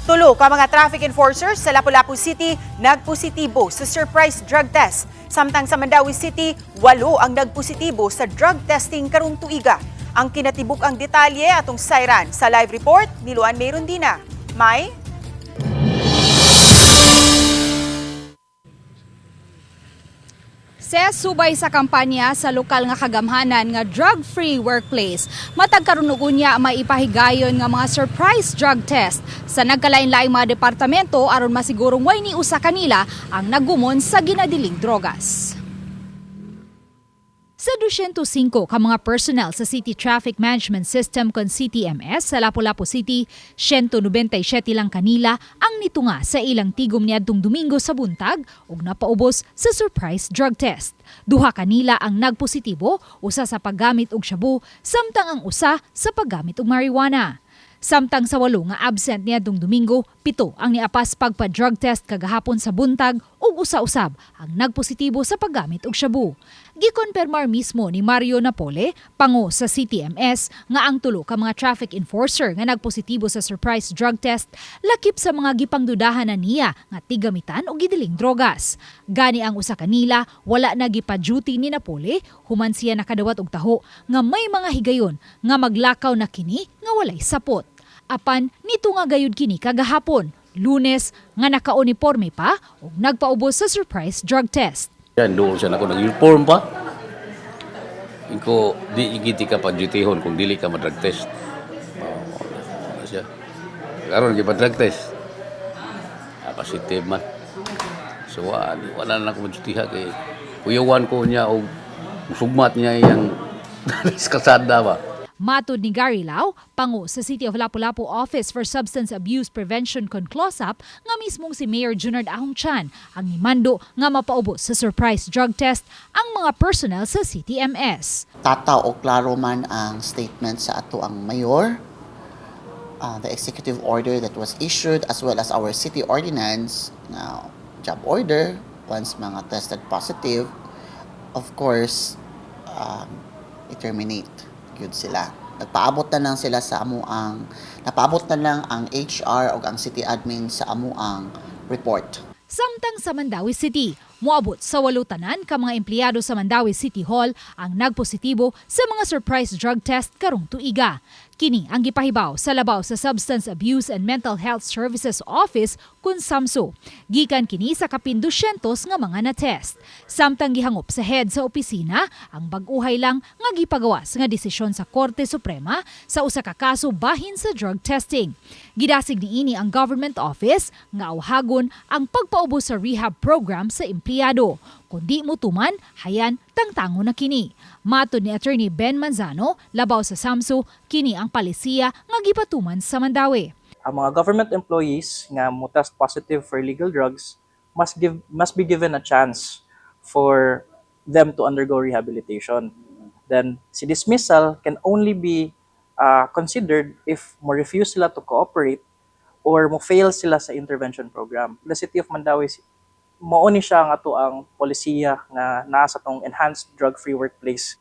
Tulo ka mga traffic enforcers sa Lapu-Lapu City nagpositibo sa surprise drug test. Samtang sa Mandaue City, 8 ang nagpositibo sa drug testing karong tuiga. Ang kinatibuk ang detalye atong sayran sa live report ni Luan Mayrondina. May subay sa kampanya sa lokal nga kagamhanan nga drug-free workplace. Matag karon ug unya maipahigayon nga mga surprise drug test sa nagkalain-laing mga departamento aron masigurong way ni usa kanila ang nagumon sa ginadiling drogas. Sa 205 ka mga personnel sa City Traffic Management System kon CTMS sa Lapu-Lapu City, 197 lang kanila ang nitunga sa ilang tigom niadtong Domingo sa buntag ug napaubos sa surprise drug test. Duha kanila ang nagpositibo, usa sa paggamit og shabu, samtang ang usa sa paggamit og marijuana. Samtang sa 8 nga absent niadtong Domingo, 7 ang niapas pagpa-drug test kagahapon sa buntag ug usa-usab ang nagpositibo sa paggamit og shabu. Gikonpermar mismo ni Mario Napole, pango sa CTMS, nga ang 3 ka mga traffic enforcer nga nagpositibo sa surprise drug test lakip sa mga gipangdudahan na niya nga tigamitan og gidiling drogas. Gani ang usa kanila wala na gipa-duty ni Napole, human siya nakadawat og taho nga may mga higayon nga maglakaw na kini nga walay sapot. Apan nito nga gayud kini kagahapon, Lunes, nga naka-uniforme pa ug nagpaubos sa surprise drug test. Yan, doon siya ako nag-uniform pa. Iko, di igiti ka pa dutihon kung dili ka ma-drug test. Siya. Karon di pa drug test. Positive man. So, wala na ako ma-dutiha kay kuyawan ko niya o sugmat niya yung kasada ba. Matod ni Gary Lau, pango sa City of Lapu-Lapu Office for Substance Abuse Prevention kon CLOSAP, nga mismong si Mayor Junard Ahong Chan ang nimando nga mapaubos sa surprise drug test ang mga personnel sa CTMS. Tataw o klaro man ang statement sa ato ang mayor, the executive order that was issued as well as our city ordinance, now job order, once mga tested positive, of course, i-terminate. Yun sila. Nagpaabot na lang sila sa napaabot na lang ang HR o ang city admin sa amuang report. Samtang sa Mandaue City, moabot sa 8 tanan ka mga empleyado sa Mandaue City Hall ang nagpositibo sa mga surprise drug test karong tuiga. Kini ang gipahibaw sa labaw sa Substance Abuse and Mental Health Services Office kun SAMSO. Gikan kini sa kapin 200 nga mga na-test. Samtang gihangop sa head sa opisina ang bag-uhay lang nga gipagawas nga desisyon sa Korte Suprema sa usa ka kaso bahin sa drug testing. Gidasig niini ang government office nga awhagon ang pagpaubos sa rehab program sa empleyado. Kundi mutuman, hayan tangtango na kini. Matod ni Attorney Ben Manzano, labaw sa SAMSO, kini ang palisiya nga gipatuman sa Mandaue. Ang mga government employees nga mo test positive for illegal drugs must be given a chance for them to undergo rehabilitation. Then si dismissal can only be considered if mo refuse sila to cooperate or mo fail sila sa intervention program. The City of Mandaue, mauni siya nga to ang polisiya nga nasa tong enhanced drug-free workplace.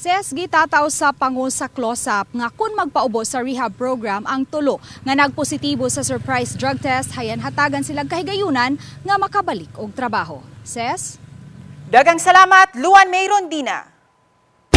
Gitataw sa pangu sa CLOSAP nga kung magpaubos sa rehab program ang 3 nga nagpositibo sa surprise drug test, hayan hatagan silang kahigayunan nga makabalik og trabaho. daghang salamat, Luan Mayrondina.